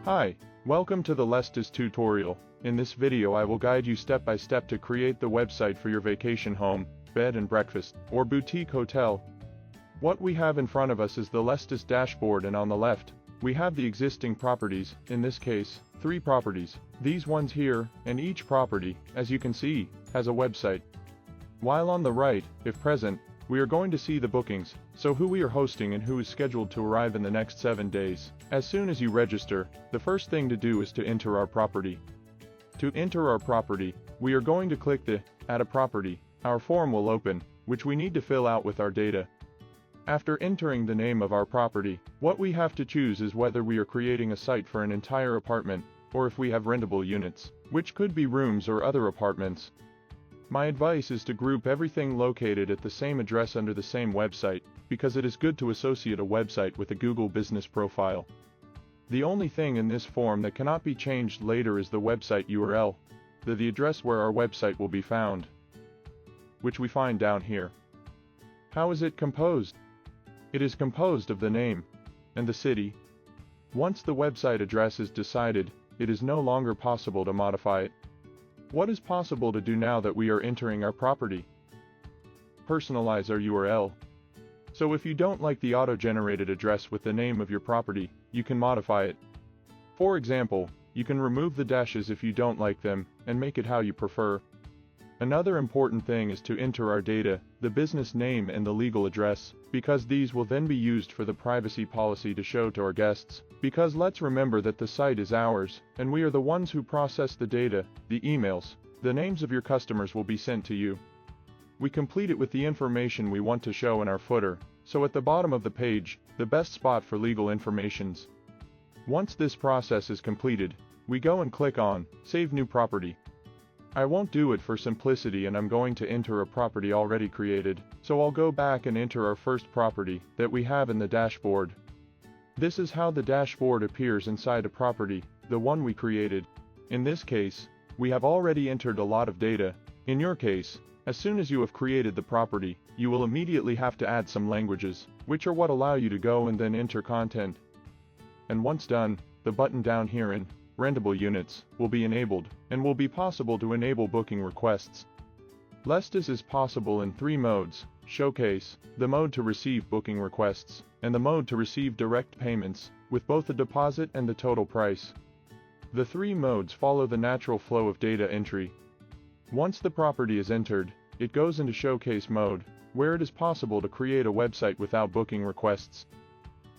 Hi, welcome to the Lestis tutorial. In this video I will guide you step by step to create the website for your vacation home, bed and breakfast, or boutique hotel. What we have in front of us is the Lestis dashboard, and on the left, we have the existing properties, in this case, 3 properties. These ones here, and each property, as you can see, has a website. While on the right, if present, we are going to see the bookings, so who we are hosting and who is scheduled to arrive in the next 7 days. As soon as you register, the first thing to do is to enter our property. To enter our property, we are going to click the Add a Property. Our form will open, which we need to fill out with our data. After entering the name of our property, what we have to choose is whether we are creating a site for an entire apartment, or if we have rentable units, which could be rooms or other apartments. My advice is to group everything located at the same address under the same website, because it is good to associate a website with a Google business profile. The only thing in this form that cannot be changed later is the website URL, the address where our website will be found, which we find down here. How is it composed? It is composed of the name and the city. Once the website address is decided, it is no longer possible to modify it. What is possible to do now that we are entering our property? Personalize our URL. So if you don't like the auto-generated address with the name of your property, you can modify it. For example, you can remove the dashes if you don't like them, and make it how you prefer. Another important thing is to enter our data, the business name and the legal address, because these will then be used for the privacy policy to show to our guests. Because let's remember that the site is ours, and we are the ones who process the data, the emails, the names of your customers will be sent to you. We complete it with the information we want to show in our footer, so at the bottom of the page, the best spot for legal informations. Once this process is completed, we go and click on Save New Property. I won't do it for simplicity, and I'm going to enter a property already created, so I'll go back and enter our first property that we have in the dashboard. This is how the dashboard appears inside a property, the one we created. In this case, we have already entered a lot of data. In your case, as soon as you have created the property, you will immediately have to add some languages, which are what allow you to go and then enter content. And once done, the button down here in Rentable Units will be enabled, and will be possible to enable booking requests. Lestis is possible in 3 modes: Showcase, the mode to receive booking requests, and the mode to receive direct payments, with both the deposit and the total price. The 3 modes follow the natural flow of data entry. Once the property is entered, it goes into Showcase mode, where it is possible to create a website without booking requests.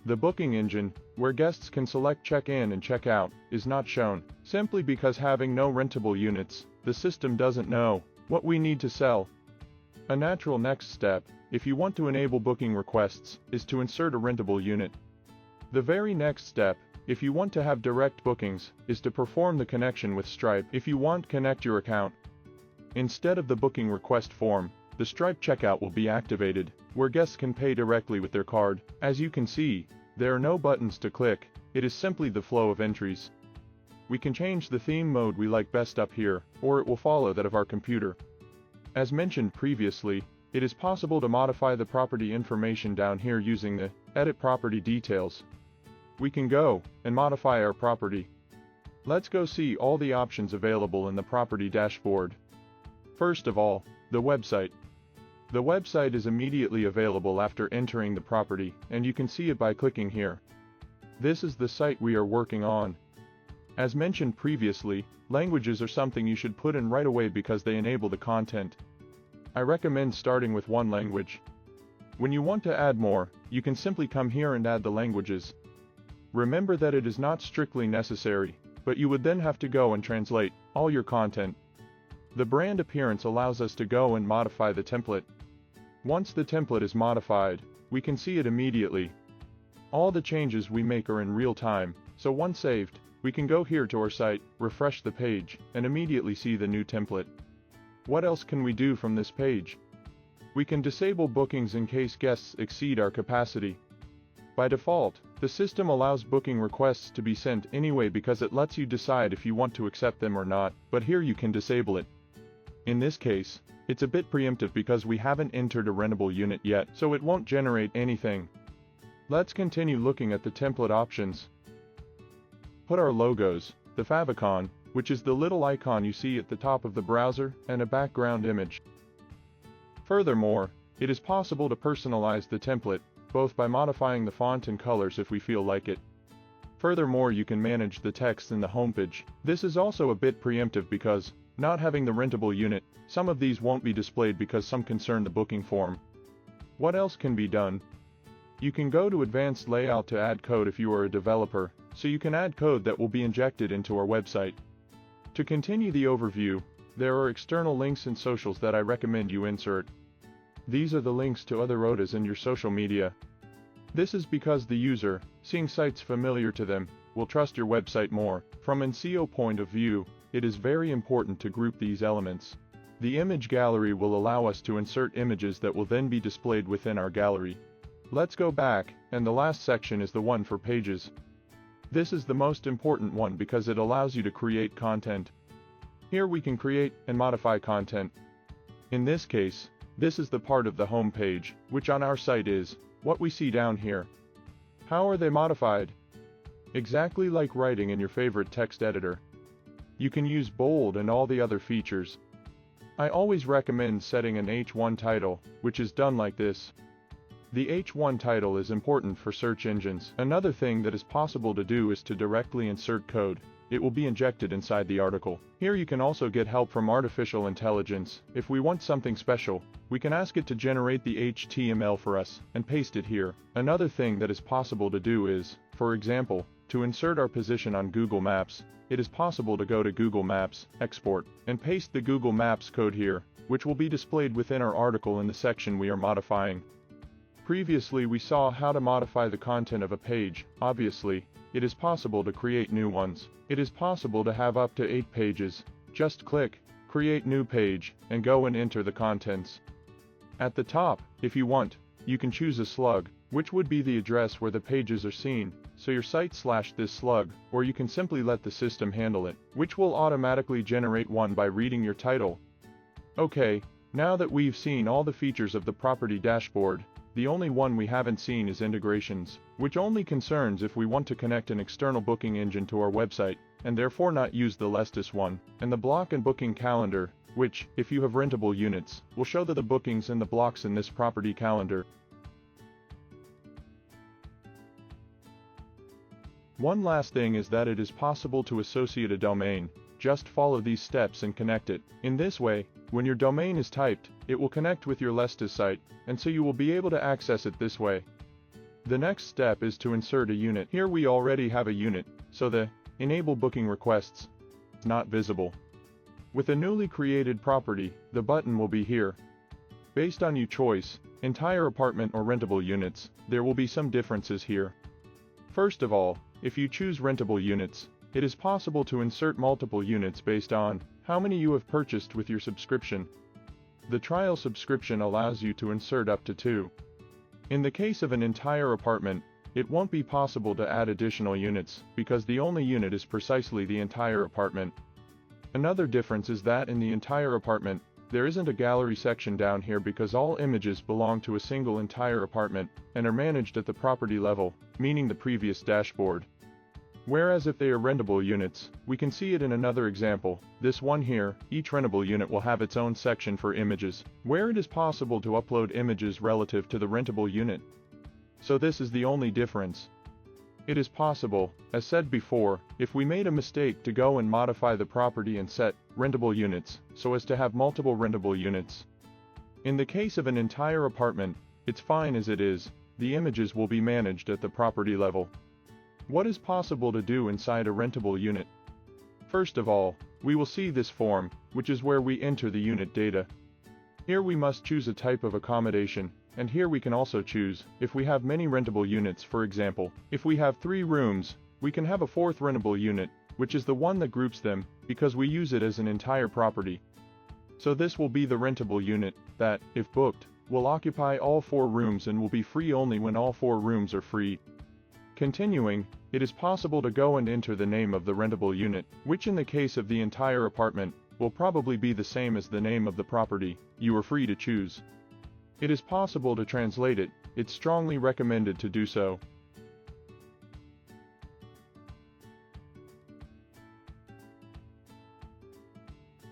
The booking engine, where guests can select check-in and check-out, is not shown, simply because having no rentable units, the system doesn't know what we need to sell. A natural next step, if you want to enable booking requests, is to insert a rentable unit. The very next step, if you want to have direct bookings, is to perform the connection with Stripe. If you want to connect your account, instead of the booking request form, the Stripe checkout will be activated, where guests can pay directly with their card. As you can see, there are no buttons to click, it is simply the flow of entries. We can change the theme mode we like best up here, or it will follow that of our computer. As mentioned previously, it is possible to modify the property information down here using the Edit Property Details. We can go and modify our property. Let's go see all the options available in the property dashboard. First of all, the website. The website is immediately available after entering the property, and you can see it by clicking here. This is the site we are working on. As mentioned previously, languages are something you should put in right away because they enable the content. I recommend starting with 1 language. When you want to add more, you can simply come here and add the languages. Remember that it is not strictly necessary, but you would then have to go and translate all your content. The brand appearance allows us to go and modify the template. Once the template is modified, we can see it immediately. All the changes we make are in real time, so once saved, we can go here to our site, refresh the page, and immediately see the new template. What else can we do from this page? We can disable bookings in case guests exceed our capacity. By default, the system allows booking requests to be sent anyway because it lets you decide if you want to accept them or not, but here you can disable it. In this case, it's a bit preemptive because we haven't entered a rentable unit yet, so it won't generate anything. Let's continue looking at the template options. put our logos, the favicon, which is the little icon you see at the top of the browser, and a background image. Furthermore, it is possible to personalize the template, both by modifying the font and colors if we feel like it. Furthermore, you can manage the text in the homepage. This is also a bit preemptive because, not having the rentable unit, some of these won't be displayed because some concern the booking form. What else can be done? You can go to Advanced Layout to add code if you are a developer, so you can add code that will be injected into our website. To continue the overview, there are external links and socials that I recommend you insert. These are the links to other rotas in your social media. This is because the user, seeing sites familiar to them, will trust your website more. From an SEO point of view, it is very important to group these elements. The image gallery will allow us to insert images that will then be displayed within our gallery. Let's go back, and the last section is the one for pages. This is the most important one because it allows you to create content. Here we can create and modify content. In this case, this is the part of the home page, which on our site is what we see down here. How are they modified? Exactly like writing in your favorite text editor. You can use bold and all the other features. I always recommend setting an H1 title, which is done like this. The H1 title is important for search engines. Another thing that is possible to do is to directly insert code. It will be injected inside the article. Here you can also get help from artificial intelligence. If we want something special, we can ask it to generate the HTML for us and paste it here. Another thing that is possible to do is, for example, to insert our position on Google Maps, it is possible to go to Google Maps, export, and paste the Google Maps code here, which will be displayed within our article in the section we are modifying. Previously we saw how to modify the content of a page. Obviously, it is possible to create new ones. It is possible to have up to 8 pages. Just click, Create New Page, and go and enter the contents. At the top, if you want, you can choose a slug, which would be the address where the pages are seen, so your site / this slug, or you can simply let the system handle it, which will automatically generate one by reading your title. Okay, now that we've seen all the features of the property dashboard, the only one we haven't seen is integrations, which only concerns if we want to connect an external booking engine to our website, and therefore not use the Lestis one, and the block and booking calendar, which, if you have rentable units, will show the bookings and the blocks in this property calendar. One last thing is that it is possible to associate a domain. Just follow these steps and connect it. In this way, when your domain is typed, it will connect with your Lestis site, and so you will be able to access it this way. The next step is to insert a unit. Here we already have a unit, so the Enable Booking Requests is not visible. With a newly created property, the button will be here. Based on your choice, entire apartment or rentable units, there will be some differences here. First of all, if you choose rentable units, it is possible to insert multiple units based on how many you have purchased with your subscription. The trial subscription allows you to insert up to 2. In the case of an entire apartment, it won't be possible to add additional units, because the only unit is precisely the entire apartment. Another difference is that in the entire apartment, there isn't a gallery section down here because all images belong to a single entire apartment, and are managed at the property level, meaning the previous dashboard. Whereas if they are rentable units, we can see it in another example, this one here. Each rentable unit will have its own section for images, where it is possible to upload images relative to the rentable unit. So this is the only difference. It is possible, as said before, if we made a mistake to go and modify the property and set rentable units, so as to have multiple rentable units. In the case of an entire apartment, it's fine as it is, the images will be managed at the property level. What is possible to do inside a rentable unit? First of all, we will see this form, which is where we enter the unit data. Here we must choose a type of accommodation, and here we can also choose, if we have many rentable units. For example, if we have 3 rooms, we can have a 4th rentable unit, which is the one that groups them, because we use it as an entire property. So this will be the rentable unit, that, if booked, will occupy all 4 rooms and will be free only when all 4 rooms are free. Continuing, it is possible to go and enter the name of the rentable unit, which in the case of the entire apartment, will probably be the same as the name of the property. You are free to choose. It is possible to translate it. It's strongly recommended to do so.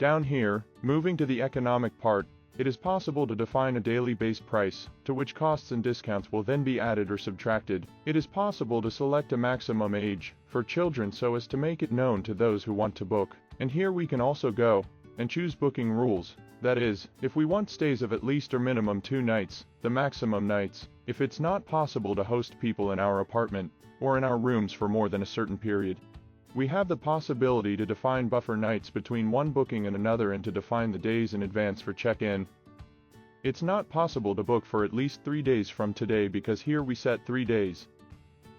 Down here, moving to the economic part, it is possible to define a daily base price, to which costs and discounts will then be added or subtracted. It is possible to select a maximum age for children so as to make it known to those who want to book. And here we can also go and choose booking rules. That is, if we want stays of at least or minimum 2 nights, the maximum nights, if it's not possible to host people in our apartment or in our rooms for more than a certain period. We have the possibility to define buffer nights between one booking and another and to define the days in advance for check-in. It's not possible to book for at least 3 days from today because here we set 3 days.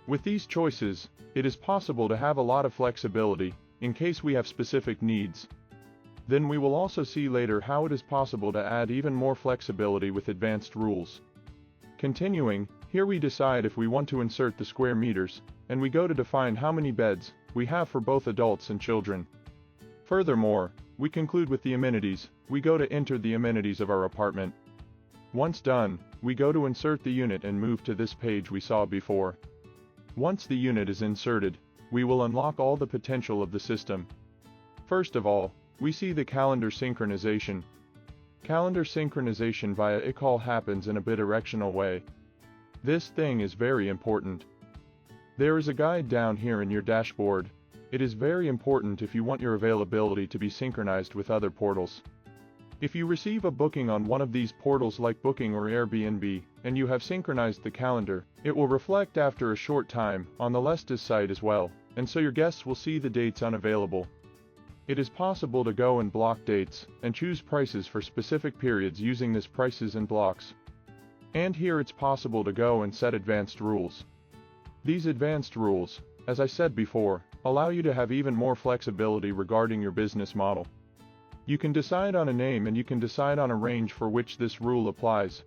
With these choices, it is possible to have a lot of flexibility in case we have specific needs. Then we will also see later how it is possible to add even more flexibility with advanced rules. Continuing, here we decide if we want to insert the square meters, and we go to define how many beds we have for both adults and children. Furthermore, we conclude with the amenities. We go to enter the amenities of our apartment. Once done, we go to insert the unit and move to this page we saw before. Once the unit is inserted, we will unlock all the potential of the system. First of all, we see the calendar synchronization. Calendar synchronization via iCal happens in a bidirectional way. This thing is very important. There is a guide down here in your dashboard. It is very important if you want your availability to be synchronized with other portals. If you receive a booking on one of these portals like Booking or Airbnb, and you have synchronized the calendar, it will reflect after a short time on the Lestis site as well, and so your guests will see the dates unavailable. It is possible to go and block dates, and choose prices for specific periods using this prices and blocks. And here it's possible to go and set advanced rules. These advanced rules, as I said before, allow you to have even more flexibility regarding your business model. You can decide on a name and you can decide on a range for which this rule applies.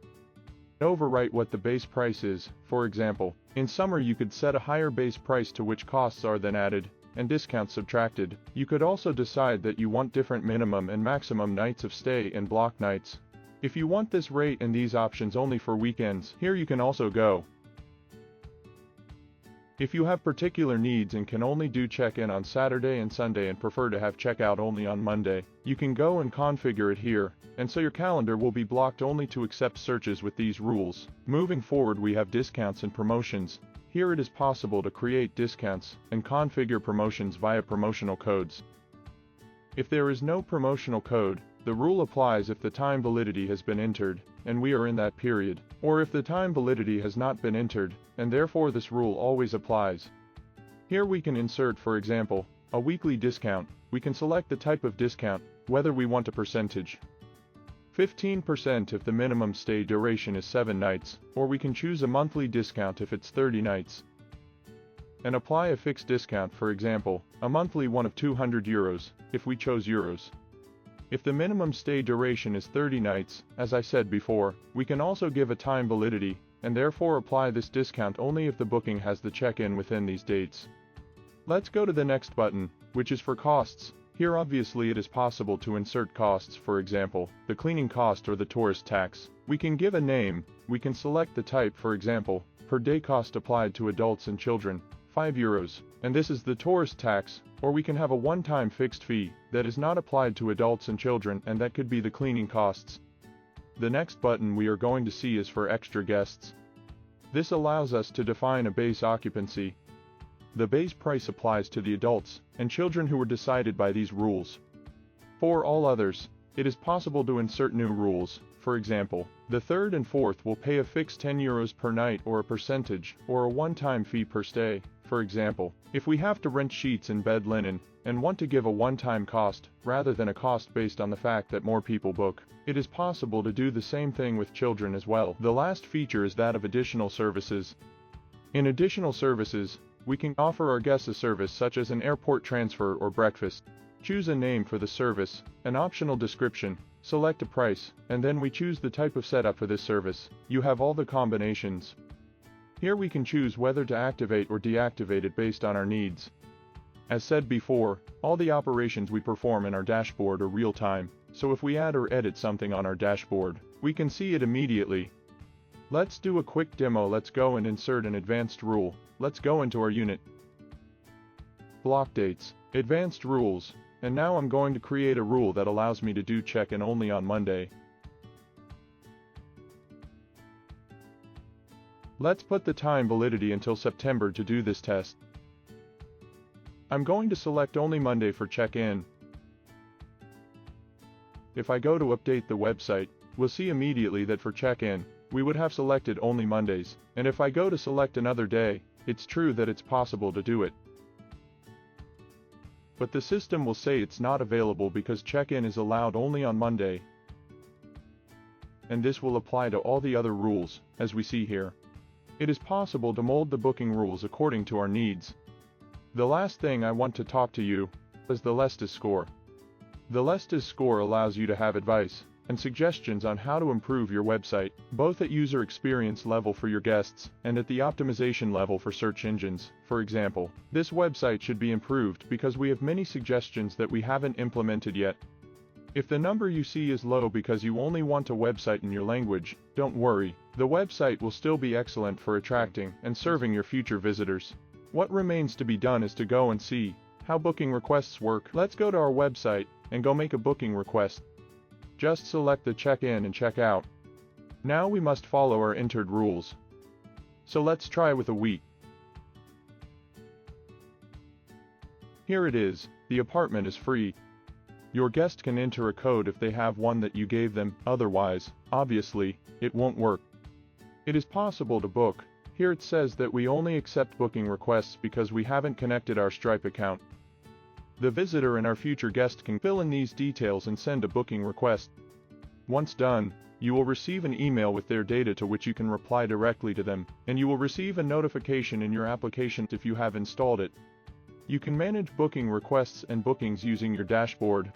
Overwrite what the base price is. For example, in summer you could set a higher base price to which costs are then added, and discounts subtracted. You could also decide that you want different minimum and maximum nights of stay and block nights. If you want this rate and these options only for weekends, here you can also go. If you have particular needs and can only do check-in on Saturday and Sunday and prefer to have checkout only on Monday, you can go and configure it here, and so your calendar will be blocked only to accept searches with these rules. Moving forward, we have discounts and promotions. Here it is possible to create discounts and configure promotions via promotional codes. If there is no promotional code, the rule applies if the time validity has been entered, and we are in that period, or if the time validity has not been entered, and therefore this rule always applies. Here we can insert, for example, a weekly discount. We can select the type of discount, whether we want a percentage. 15% if the minimum stay duration is 7 nights, or we can choose a monthly discount if it's 30 nights. And apply a fixed discount, for example, a monthly one of €200, if we chose euros. If the minimum stay duration is 30 nights, as I said before, we can also give a time validity, and therefore apply this discount only if the booking has the check-in within these dates. Let's go to the next button, which is for costs. Here obviously it is possible to insert costs, for example, the cleaning cost or the tourist tax. We can give a name, we can select the type, for example, per day cost applied to adults and children, €5, and this is the tourist tax, or we can have a one-time fixed fee that is not applied to adults and children, and that could be the cleaning costs. The next button we are going to see is for extra guests. This allows us to define a base occupancy. The base price applies to the adults and children who were decided by these rules. For all others, it is possible to insert new rules. For example, the third and fourth will pay a fixed €10 per night or a percentage, or a one-time fee per stay. For example, if we have to rent sheets and bed linen, and want to give a one-time cost, rather than a cost based on the fact that more people book, it is possible to do the same thing with children as well. The last feature is that of additional services. In additional services, we can offer our guests a service such as an airport transfer or breakfast. Choose a name for the service, an optional description, select a price, and then we choose the type of setup for this service. You have all the combinations. Here we can choose whether to activate or deactivate it based on our needs. As said before, all the operations we perform in our dashboard are real-time, so if we add or edit something on our dashboard, we can see it immediately. Let's do a quick demo. Let's go and insert an advanced rule. Let's go into our unit. Block dates, advanced rules. And now I'm going to create a rule that allows me to do check-in only on Monday. Let's put the time validity until September to do this test. I'm going to select only Monday for check-in. If I go to update the website, we'll see immediately that for check-in, we would have selected only Mondays, and if I go to select another day, it's true that it's possible to do it. But the system will say it's not available because check-in is allowed only on Monday. And this will apply to all the other rules, as we see here. It is possible to mold the booking rules according to our needs. The last thing I want to talk to you is the Lestis Score. The Lestis Score allows you to have advice and suggestions on how to improve your website, both at user experience level for your guests and at the optimization level for search engines. For example, this website should be improved because we have many suggestions that we haven't implemented yet. If the number you see is low because you only want a website in your language, don't worry, the website will still be excellent for attracting and serving your future visitors. What remains to be done is to go and see how booking requests work. Let's go to our website and go make a booking request. Just select the check-in and check-out. Now we must follow our entered rules. So let's try with a week. Here it is, the apartment is free. Your guest can enter a code if they have one that you gave them, otherwise, obviously, it won't work. It is possible to book. Here it says that we only accept booking requests because we haven't connected our Stripe account. The visitor and our future guest can fill in these details and send a booking request. Once done, you will receive an email with their data to which you can reply directly to them, and you will receive a notification in your application if you have installed it. You can manage booking requests and bookings using your dashboard.